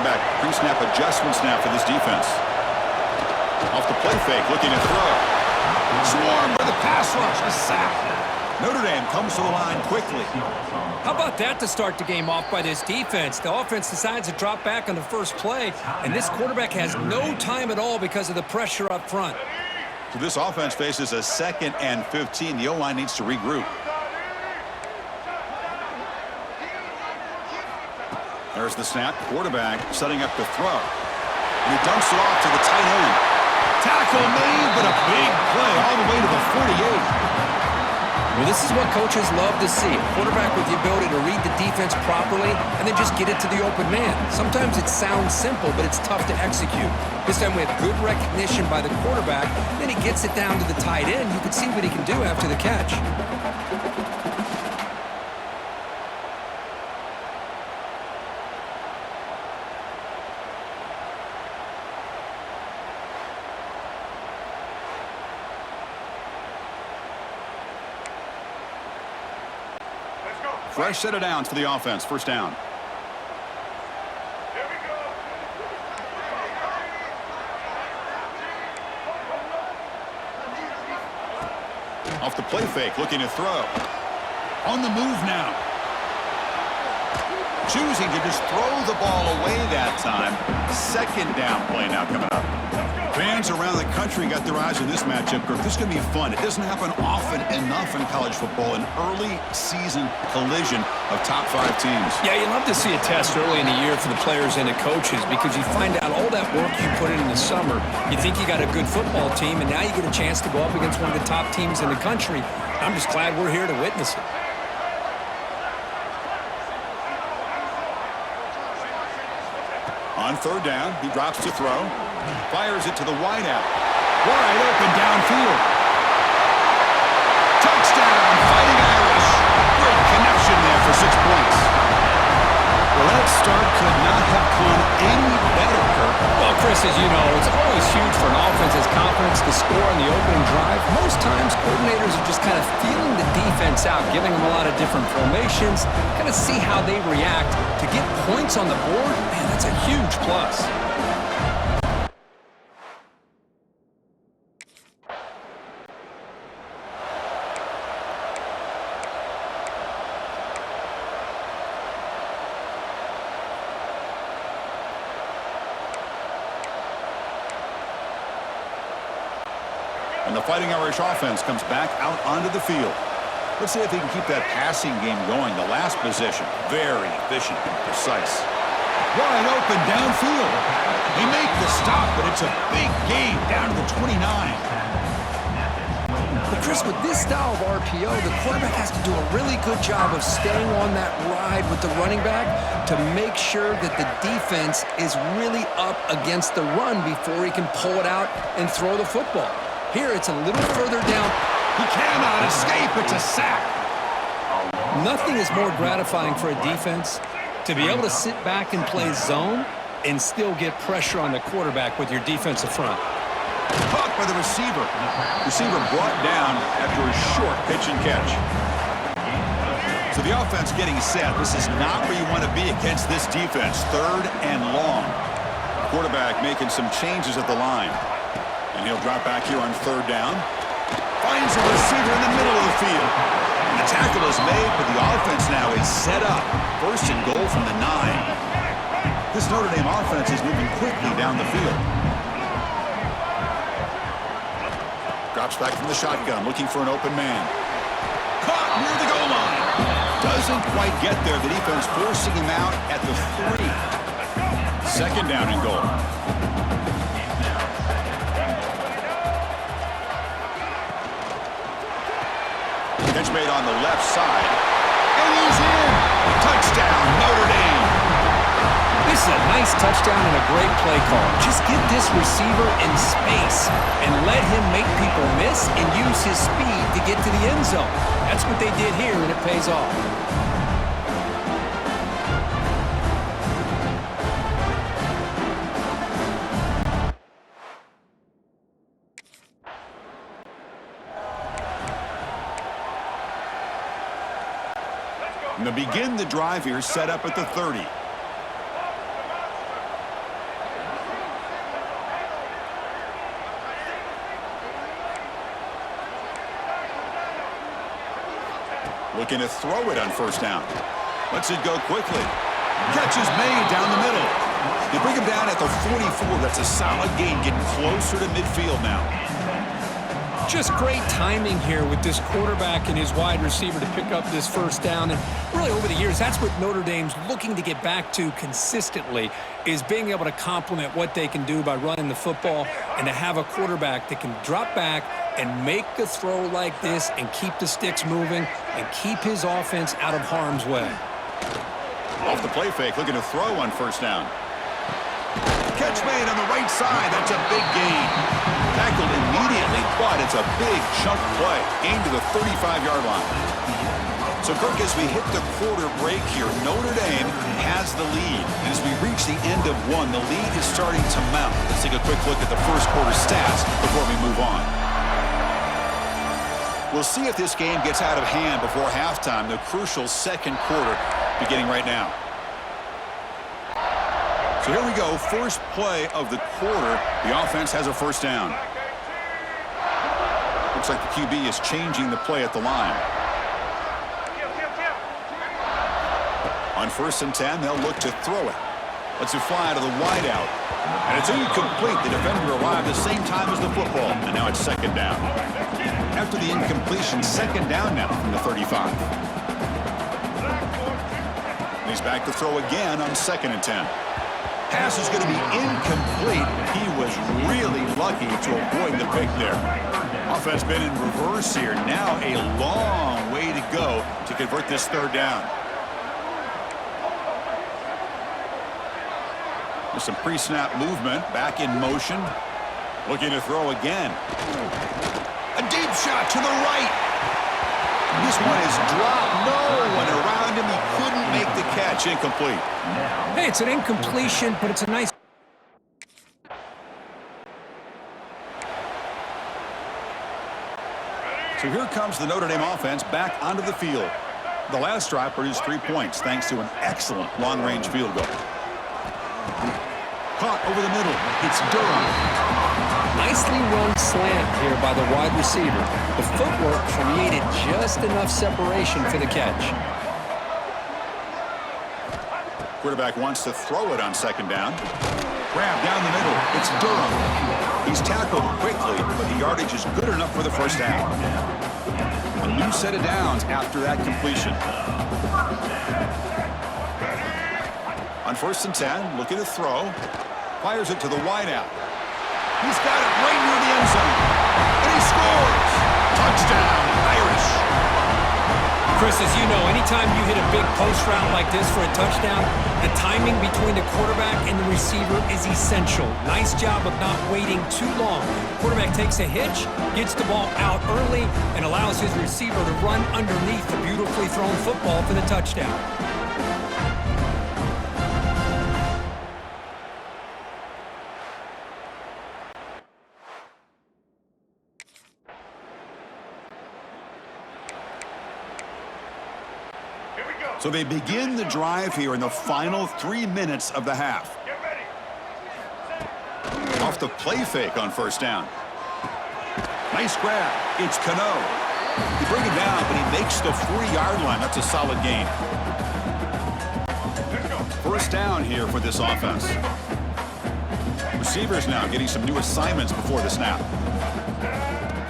quarterback. Pre-snap adjustments now for this defense. Off the play fake, looking to throw. Swarm with a pass rush, a sack. Notre Dame comes to the line quickly. How about that to start the game off by this defense? The offense decides to drop back on the first play, and this quarterback has no time at all because of the pressure up front. So this offense faces a 2nd and 15. The O-line needs to regroup. There's the snap. Quarterback setting up the throw. And he dumps it off to the tight end. Tackle made, but a big play all the way to the 48. Well, this is what coaches love to see. A quarterback with the ability to read the defense properly and then just get it to the open man. Sometimes it sounds simple, but it's tough to execute. This time we have good recognition by the quarterback. Then he gets it down to the tight end. You can see what he can do after the catch. Fresh set of downs for the offense. First down. Off the play fake, looking to throw. On the move now. Choosing to just throw the ball away that time. 2nd down play now coming up. Fans around the country got their eyes on this matchup, Kirk. This is going to be fun. It doesn't happen often enough in college football, an early season collision of top 5 teams. Yeah, you love to see a test early in the year for the players and the coaches because you find out all that work you put in the summer. You think you got a good football team, and now you get a chance to go up against one of the top teams in the country. I'm just glad we're here to witness it. On 3rd down, he drops to throw. Fires it to the wideout. Wide open downfield. Touchdown, Fighting Irish. Great connection there for 6 points. Well, that start could not have come any better, Kirk. Well, Chris, as you know, it's always huge for an offense's confidence to score on the opening drive. Most times, coordinators are just kind of feeling the defense out, giving them a lot of different formations, kind of see how they react. To get points on the board, man, that's a huge plus. And the Fighting Irish offense comes back out onto the field. Let's see if he can keep that passing game going. The last possession, very efficient and precise. Wide open downfield. They make the stop, but it's a big gain down to the 29. But Chris, with this style of RPO, the quarterback has to do a really good job of staying on that ride with the running back to make sure that the defense is really up against the run before he can pull it out and throw the football. Here, it's a little further down. He cannot escape. It's a sack. Nothing is more gratifying for a defense to be able to sit back and play zone and still get pressure on the quarterback with your defensive front. Caught by the receiver. Receiver brought down after a short pitch and catch. So the offense getting set. This is not where you want to be against this defense. 3rd and long. Quarterback making some changes at the line. And he'll drop back here on 3rd down. Finds a receiver in the middle of the field. And the tackle is made, but the offense now is set up. 1st and goal from the 9. This Notre Dame offense is moving quickly down the field. Drops back from the shotgun, looking for an open man. Caught near the goal line. Doesn't quite get there. The defense forcing him out at the 3. 2nd down and goal. Catch made on the left side. And he's in. Touchdown, Notre Dame. This is a nice touchdown and a great play call. Just get this receiver in space and let him make people miss and use his speed to get to the end zone. That's what they did here, and it pays off. And to begin the drive here, set up at the 30. Looking to throw it on first down. Lets it go quickly. Catch is made down the middle. They bring him down at the 44. That's a solid gain, getting closer to midfield now. Just great timing here with this quarterback and his wide receiver to pick up this first down. And really over the years, that's what Notre Dame's looking to get back to consistently, is being able to complement what they can do by running the football and to have a quarterback that can drop back and make a throw like this and keep the sticks moving and keep his offense out of harm's way. Off the play fake, looking to throw on first down. Catch made on the right side. That's a big gain. Tackled immediately, but it's a big chunk play. Gain to the 35-yard line. So, Kirk, as we hit the quarter break here, Notre Dame has the lead. And as we reach the end of one, the lead is starting to mount. Let's take a quick look at the first quarter stats before we move on. We'll see if this game gets out of hand before halftime, the crucial second quarter beginning right now. So here we go, first play of the quarter. The offense has a first down. Looks like the QB is changing the play at the line. On 1st and 10, they'll look to throw it. Lets it fly to the wideout. And it's incomplete. The defender arrived the same time as the football. And now it's second down. After the incompletion, second down now from the 35. And he's back to throw again on 2nd and 10. Pass is going to be incomplete. He was really lucky to avoid the pick there. Offense been in reverse here. Now a long way to go to convert this third down. With some pre-snap movement, back in motion. Looking to throw again. A deep shot to the right. This one is dropped. No one around him. He couldn't make the catch. Incomplete. Hey, it's an incompletion, but it's a nice... So here comes the Notre Dame offense back onto the field. The last drive produced 3 points thanks to an excellent long-range field goal. Caught over the middle. It's Durham. Nicely run slant here by the wide receiver. The footwork created just enough separation for the catch. Quarterback wants to throw it on second down. Grab down the middle. It's Durham. He's tackled quickly, but the yardage is good enough for the first down. A new set of downs after that completion. On 1st and 10, looking to throw. Fires it to the wideout. He's got it right near the end zone. And he scores! Touchdown, Irish! Chris, as you know, anytime you hit a big post route like this for a touchdown, the timing between the quarterback and the receiver is essential. Nice job of not waiting too long. Quarterback takes a hitch, gets the ball out early, and allows his receiver to run underneath the beautifully thrown football for the touchdown. So they begin the drive here in the final 3 minutes of the half. Off the play fake on first down. Nice grab. It's Cano. They bring him down, but he makes the 40-yard line. That's a solid gain. First down here for this offense. Receivers now getting some new assignments before the snap.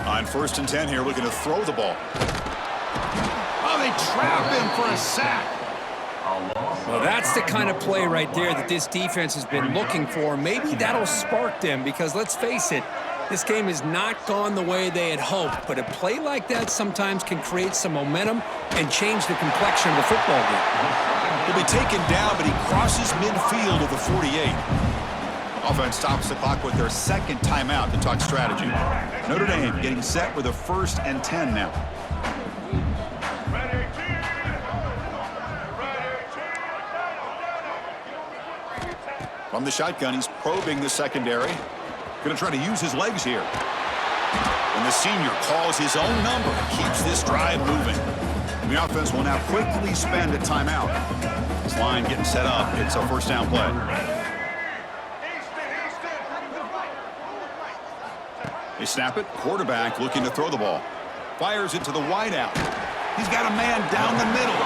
On 1st and 10 here, looking to throw the ball. Oh, they trap him for a sack. Well, that's the kind of play right there that this defense has been looking for. Maybe that'll spark them because, let's face it, this game has not gone the way they had hoped. But a play like that sometimes can create some momentum and change the complexion of the football game. He'll be taken down, but he crosses midfield of the 48. Offense stops the clock with their second timeout to talk strategy. Notre Dame getting set with a 1st and 10 now. From the shotgun, he's probing the secondary. Going to try to use his legs here. And the senior calls his own number and keeps this drive moving. And the offense will now quickly spend a timeout. This line getting set up. It's a first down play. They snap it. Quarterback looking to throw the ball. Fires it to the wideout. He's got a man down the middle.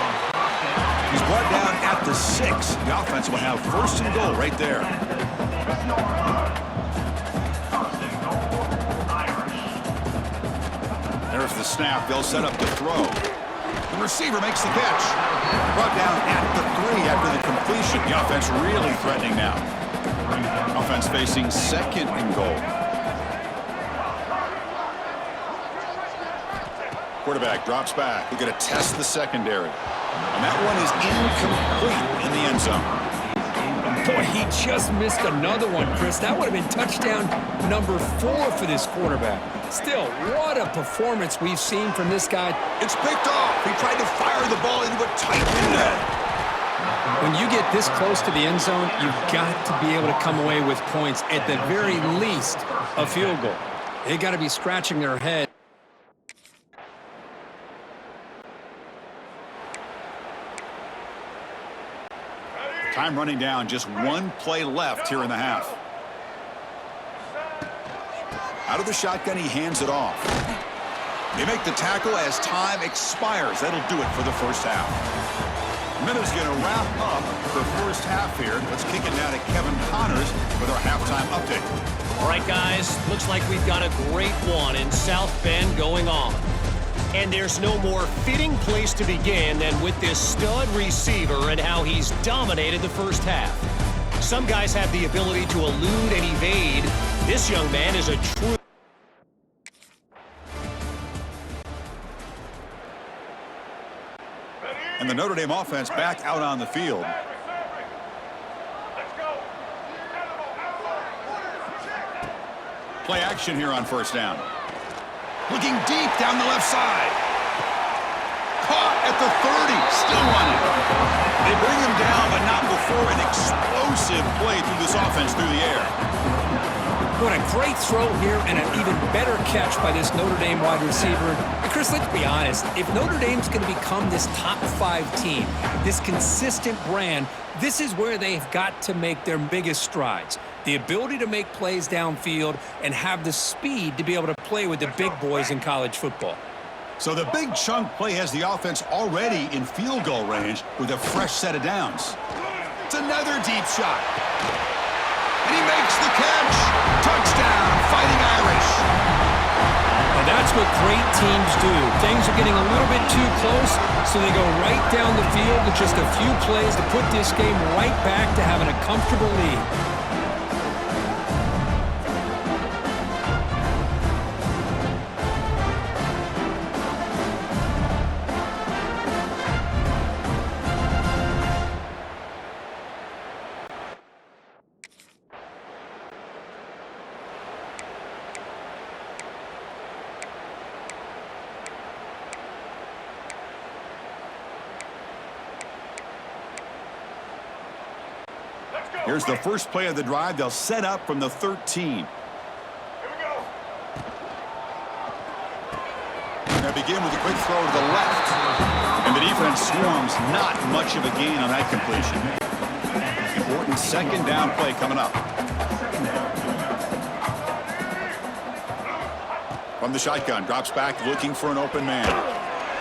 He's brought down at the 6. The offense will have first and goal right there. There's the snap. They'll set up the throw. The receiver makes the catch. Brought down at the 3 after the completion. The offense really threatening now. Offense facing second and goal. Quarterback drops back. We're going to test the secondary. And that one is incomplete in the end zone. Boy, he just missed another one, Chris. That would have been touchdown number 4 for this quarterback. Still, what a performance we've seen from this guy. It's picked off. He tried to fire the ball into a tight net. When you get this close to the end zone, you've got to be able to come away with points, at the very least, a field goal. They got to be scratching their head. Time running down, just one play left here in the half. Out of the shotgun, he hands it off. They make the tackle as time expires. That'll do it for the first half. Minute's going to wrap up the first half here. Let's kick it now to Kevin Connors with our halftime update. All right, guys, looks like we've got a great one in South Bend going on. And there's no more fitting place to begin than with this stud receiver and how he's dominated the first half. Some guys have the ability to elude and evade. This young man is a true... And the Notre Dame offense back out on the field. Play action here on first down. Looking deep down the left side. Caught at the 30. Still running. They bring him down, but not before an explosive play through this offense through the air. What a great throw here and an even better catch by this Notre Dame wide receiver. And Chris, let's be honest. If Notre Dame's going to become this top 5 team, this consistent brand, this is where they've got to make their biggest strides. The ability to make plays downfield and have the speed to be able to play with the big boys in college football. So the big chunk play has the offense already in field goal range with a fresh set of downs. It's another deep shot. And he makes the catch. Touchdown, Fighting Irish. And that's what great teams do. Things are getting a little bit too close, so they go right down the field with just a few plays to put this game right back to having a comfortable lead. Here's the first play of the drive. They'll set up from the 13. They'll begin with a quick throw to the left. And the defense swarms. Not much of a gain on that completion. Important second down play coming up. From the shotgun, drops back looking for an open man.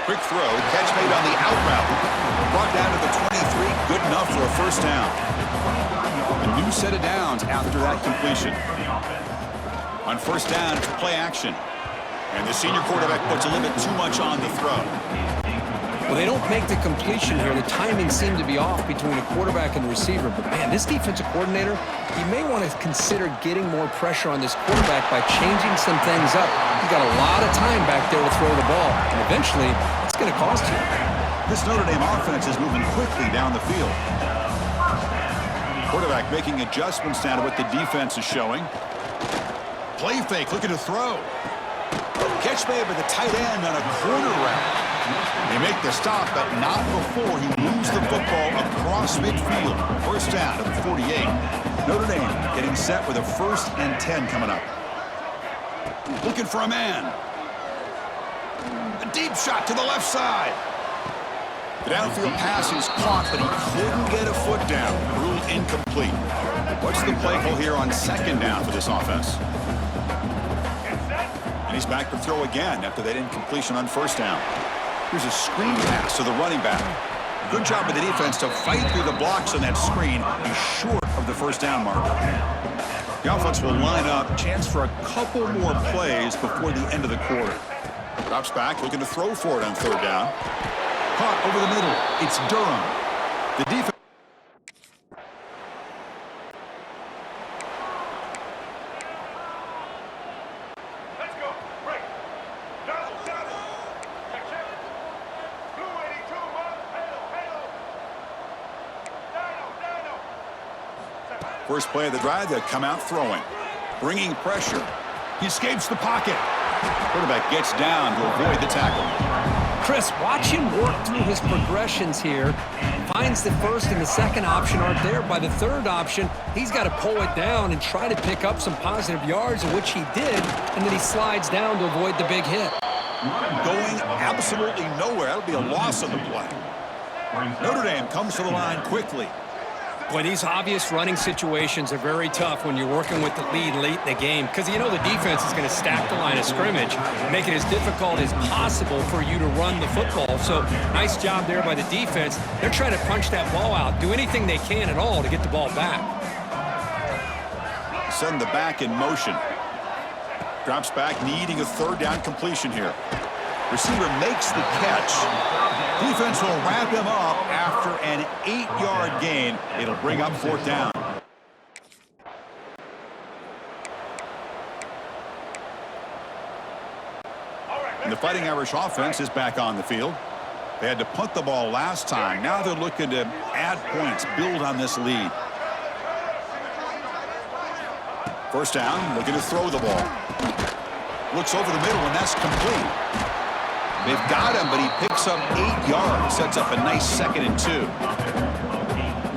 Quick throw, catch made on the out route. Brought down to the 23, good enough for a first down. A new set of downs after that completion. On first down, it's play action. And the senior quarterback puts a little bit too much on the throw. Well, they don't make the completion here. The timing seemed to be off between the quarterback and the receiver. But, man, this defensive coordinator, he may want to consider getting more pressure on this quarterback by changing some things up. He's got a lot of time back there to throw the ball. And eventually, it's going to cost you. This Notre Dame offense is moving quickly down the field. Quarterback making adjustments now to what the defense is showing. Play fake, looking to throw. Catch made by the tight end on a corner route. They make the stop, but not before he moves the football across midfield. First down at the 48. Notre Dame getting set with a 1st and 10 coming up. Looking for a man. A deep shot to the left side. The downfield pass is caught, but he couldn't get a foot down. Ruled incomplete. What's the play call here on second down for this offense? And he's back to throw again after that incompletion on first down. Here's a screen pass to the running back. Good job by the defense to fight through the blocks on that screen. He's short of the first down marker. The offense will line up. Chance for a couple more plays before the end of the quarter. Drops back, looking to throw for it on third down. Caught over the middle. It's Durham. The defense. First play of the drive, they'll come out throwing. Bringing pressure. He escapes the pocket. Quarterback gets down to avoid the tackle. Chris, watch him work through his progressions here. Finds the first and the second option aren't there. By the third option, he's got to pull it down and try to pick up some positive yards, which he did, and then he slides down to avoid the big hit. Going absolutely nowhere. That'll be a loss on the play. Notre Dame comes to the line quickly. Boy, these obvious running situations are very tough when you're working with the lead late in the game because you know the defense is going to stack the line of scrimmage, make it as difficult as possible for you to run the football. So nice job there by the defense. They're trying to punch that ball out, do anything they can at all to get the ball back. Send the back in motion. Drops back, needing a third down completion here. Receiver makes the catch. Defense will wrap him up after an 8-yard gain. It'll bring up fourth down. And the Fighting Irish offense is back on the field. They had to punt the ball last time. Now they're looking to add points, build on this lead. First down, looking to throw the ball. Looks over the middle, and that's complete. They've got him, but he picks up 8 yards. Sets up a nice 2nd and 2.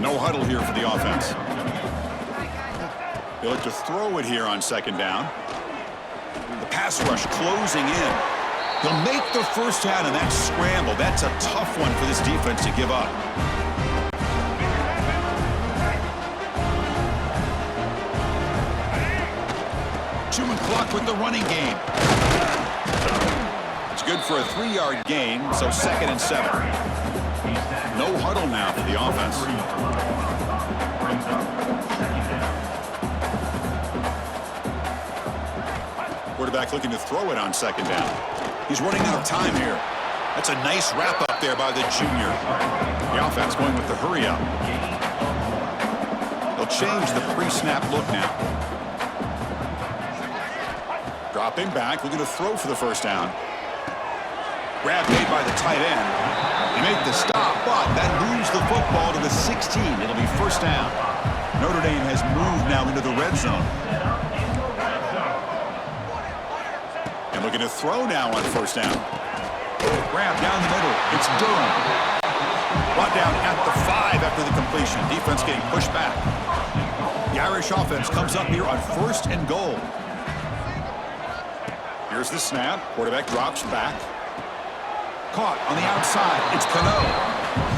No huddle here for the offense. They look to throw it here on 2nd down. The pass rush closing in. He'll make the first down in that scramble. That's a tough one for this defense to give up. Chewing clock with the running game. It's good for a 3-yard gain, so 2nd and 7. No huddle now for the offense. Quarterback looking to throw it on 2nd down. He's running out of time here. That's a nice wrap up there by the junior. The offense going with the hurry up. They'll change the pre-snap look now. Dropping back, looking to throw for the first down. Grab made by the tight end. They make the stop, but that moves the football to the 16. It'll be first down. Notre Dame has moved now into the red zone. And looking to throw now on first down. Grab down the middle. It's Durham. Brought down at the 5 after the completion. Defense getting pushed back. The Irish offense comes up here on 1st and goal. Here's the snap. Quarterback drops back. Caught on the outside. It's Cano.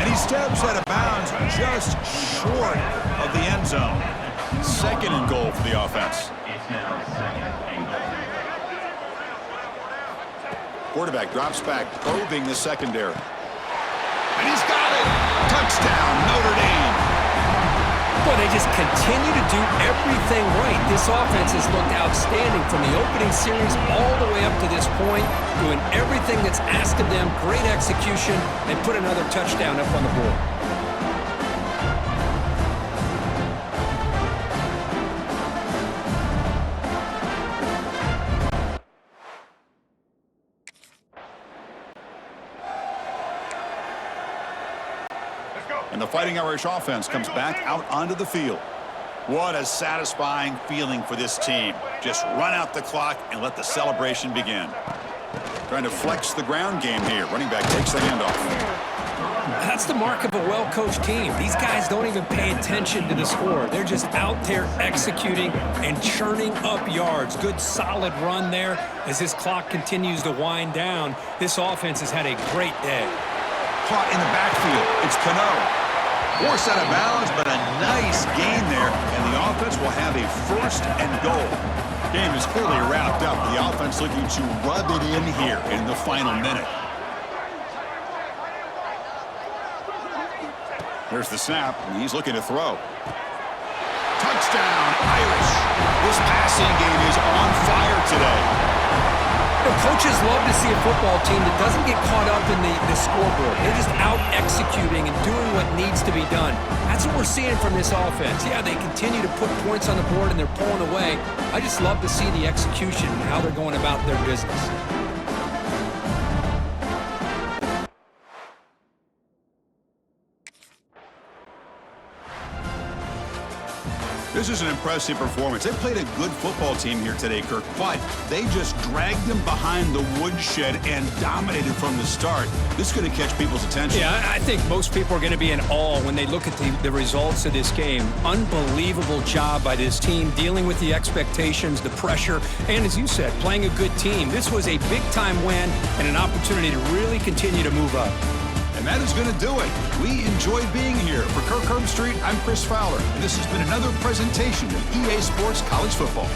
And he steps out of bounds just short of the end zone. 2nd and goal for the offense. Quarterback drops back, probing the secondary. And he's got it! Touchdown, Notre Dame! Boy, they just continue to do everything right. This offense has looked outstanding from the opening series all the way up to this point, doing everything that's asked of them, great execution, and put another touchdown up on the board. And the Fighting Irish offense comes back out onto the field. What a satisfying feeling for this team. Just run out the clock and let the celebration begin. Trying to flex the ground game here. Running back takes the handoff. That's the mark of a well-coached team. These guys don't even pay attention to the score. They're just out there executing and churning up yards. Good, solid run there. As this clock continues to wind down, this offense has had a great day. Caught in the backfield. It's Cano. Forced out of bounds, but a nice gain there, and the offense will have a 1st and goal. Game is fully wrapped up. The offense looking to rub it in here in the final minute. There's the snap, and he's looking to throw. Touchdown, Irish. This passing game is on fire today. Coaches love to see a football team that doesn't get caught up in the scoreboard. They're just out executing and doing what needs to be done. That's what we're seeing from this offense. Yeah, they continue to put points on the board and they're pulling away. I just love to see the execution and how they're going about their business. This is an impressive performance. They played a good football team here today, Kirk, but they just dragged them behind the woodshed and dominated from the start. This is going to catch people's attention. Yeah, I think most people are going to be in awe when they look at the results of this game. Unbelievable job by this team, dealing with the expectations, the pressure, and as you said, playing a good team. This was a big-time win and an opportunity to really continue to move up. And that is going to do it. We enjoyed being here. For Kirk Herbstreit, I'm Chris Fowler, and this has been another presentation of EA Sports College Football.